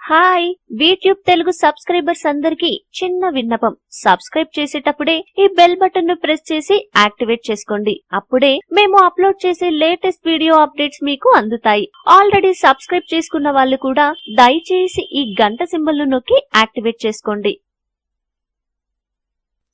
Hi YouTube Telugu subscribers అందరికి చిన్న విన్నపం. సబ్స్క్రైబ్ చేసేటప్పుడే ఈ బెల్ బటన్ ను ప్రెస్ చేసి యాక్టివేట్ చేసుకోండి. అప్పుడే మేము అప్లోడ్ చేసే లేటెస్ట్ వీడియో అప్డేట్స్ మీకు అందుతాయి. ఆల్రెడీ సబ్స్క్రైబ్ చేసుకున్న వాళ్ళు కూడా దయచేసి ఈ గంట సింబల్ ను నొక్కి యాక్టివేట్ చేసుకోండి.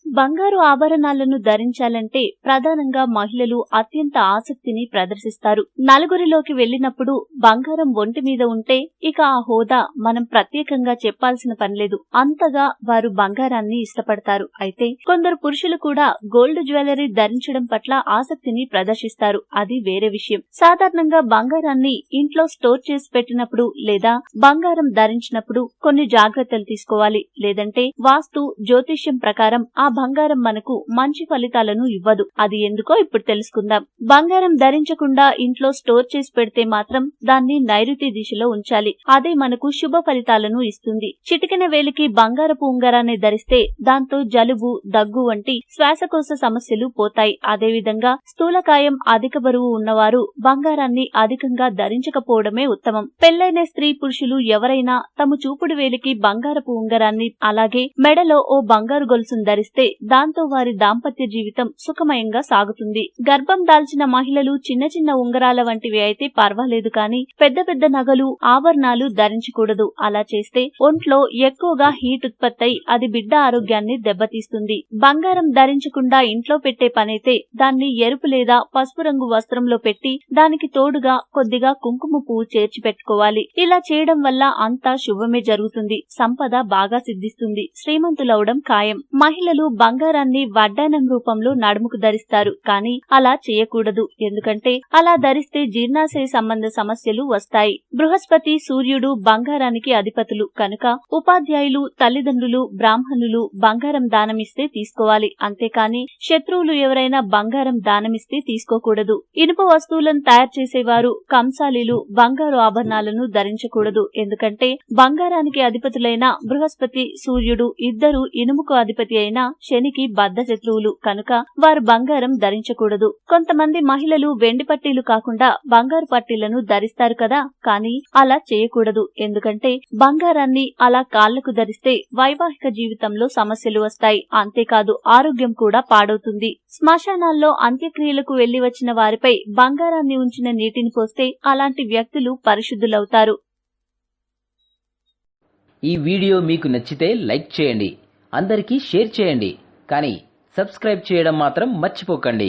బంగారు ఆభరణాలను ధరించాలంటే ప్రధానంగా మహిళలు అత్యంత ఆసక్తిని ప్రదర్శిస్తారు. నలుగురిలోకి వెళ్లినప్పుడు బంగారం ఒంటి మీద ఉంటే ఇక ఆ హోదా మనం ప్రత్యేకంగా చెప్పాల్సిన పనిలేదు. అంతగా వారు బంగారాన్ని ఇష్టపడతారు. అయితే కొందరు పురుషులు కూడా గోల్డ్ జ్యువెలరీ ధరించడం పట్ల ఆసక్తిని ప్రదర్శిస్తారు. అది వేరే విషయం. సాధారణంగా బంగారాన్ని ఇంట్లో స్టోర్ చేసి పెట్టినప్పుడు లేదా బంగారం ధరించినప్పుడు కొన్ని జాగ్రత్తలు తీసుకోవాలి. లేదంటే వాస్తు జ్యోతిష్యం ప్రకారం ఆ బంగారం మనకు మంచి ఫలితాలను ఇవ్వదు. అది ఎందుకో ఇప్పుడు తెలుసుకుందాం. బంగారం ధరించకుండా ఇంట్లో స్టోర్ చేసి పెడితే మాత్రం దాన్ని నైరుతి దిశలో ఉంచాలి. అదే మనకు శుభ ఫలితాలను ఇస్తుంది. చిటికెన వేలికి బంగారపు ఉంగరాన్ని ధరిస్తే దాంతో జలుబు, దగ్గు వంటి శ్వాసకోశ సమస్యలు పోతాయి. అదేవిధంగా స్థూలకాయం, అధిక బరువు ఉన్నవారు బంగారాన్ని అధికంగా ధరించకపోవడమే ఉత్తమం. పెళ్లైన స్త్రీ పురుషులు ఎవరైనా తమ చూపుడు వేలికి బంగారపు ఉంగరాన్ని అలాగే మెడలో ఓ బంగారు గొలుసును ధరిస్తే దాంతో వారి దాంపత్య జీవితం సుఖమయంగా సాగుతుంది. గర్భం దాల్చిన మహిళలు చిన్న చిన్న ఉంగరాల వంటివి అయితే పర్వాలేదు, కానీ పెద్ద పెద్ద నగలు, ఆభరణాలు ధరించకూడదు. అలా చేస్తే ఒంట్లో ఎక్కువగా హీట్ ఉత్పత్తి అయి అది బిడ్డ ఆరోగ్యాన్ని దెబ్బతీస్తుంది. బంగారం ధరించకుండా ఇంట్లో పెట్టే పనైతే దాన్ని ఎరుపు లేదా పసుపు రంగు వస్త్రంలో పెట్టి దానికి తోడుగా కొద్దిగా కుంకుమ పువ్వు చేర్చి పెట్టుకోవాలి. ఇలా చేయడం వల్ల అంతా శుభమే జరుగుతుంది. సంపద బాగా సిద్ధిస్తుంది. శ్రీమంతులవడం ఖాయం. మహిళలు బంగారాన్ని వడ్డానం రూపంలో నడుముకు ధరిస్తారు, కానీ అలా చేయకూడదు. ఎందుకంటే అలా ధరిస్తే జీర్ణాశయ సంబంధ సమస్యలు వస్తాయి. బృహస్పతి, సూర్యుడు బంగారానికి అధిపతులు కనుక ఉపాధ్యాయులు, తల్లిదండ్రులు, బ్రాహ్మణులు బంగారం దానమిస్తే తీసుకోవాలి. అంతేకాని శత్రువులు ఎవరైనా బంగారం దానమిస్తే తీసుకోకూడదు. ఇనుప వస్తువులను తయారు చేసేవారు, కంసాలీలు బంగారు ఆభరణాలను ధరించకూడదు. ఎందుకంటే బంగారానికి అధిపతులైన బృహస్పతి, సూర్యుడు ఇద్దరు ఇనుముకు అధిపతి అయిన శనికి బద్ధ శత్రువులు కనుక వారు బంగారం ధరించకూడదు. కొంతమంది మహిళలు వెండి పట్టీలు కాకుండా బంగారు పట్టీలను ధరిస్తారు కదా, కానీ అలా చేయకూడదు. ఎందుకంటే బంగారాన్ని అలా కాళ్లకు ధరిస్తే వైవాహిక జీవితంలో సమస్యలు వస్తాయి. అంతేకాదు ఆరోగ్యం కూడా పాడవుతుంది. శ్మశానాల్లో అంత్యక్రియలకు వెళ్లి వచ్చిన వారిపై బంగారాన్ని ఉంచిన నీటిని పోస్తే అలాంటి వ్యక్తులు పరిశుద్ధులవుతారు. ఈ వీడియో మీకు నచ్చితే లైక్ చేయండి, అందరికీ షేర్ చేయండి, కానీ సబ్స్క్రైబ్ చేయడం మాత్రం మర్చిపోకండి.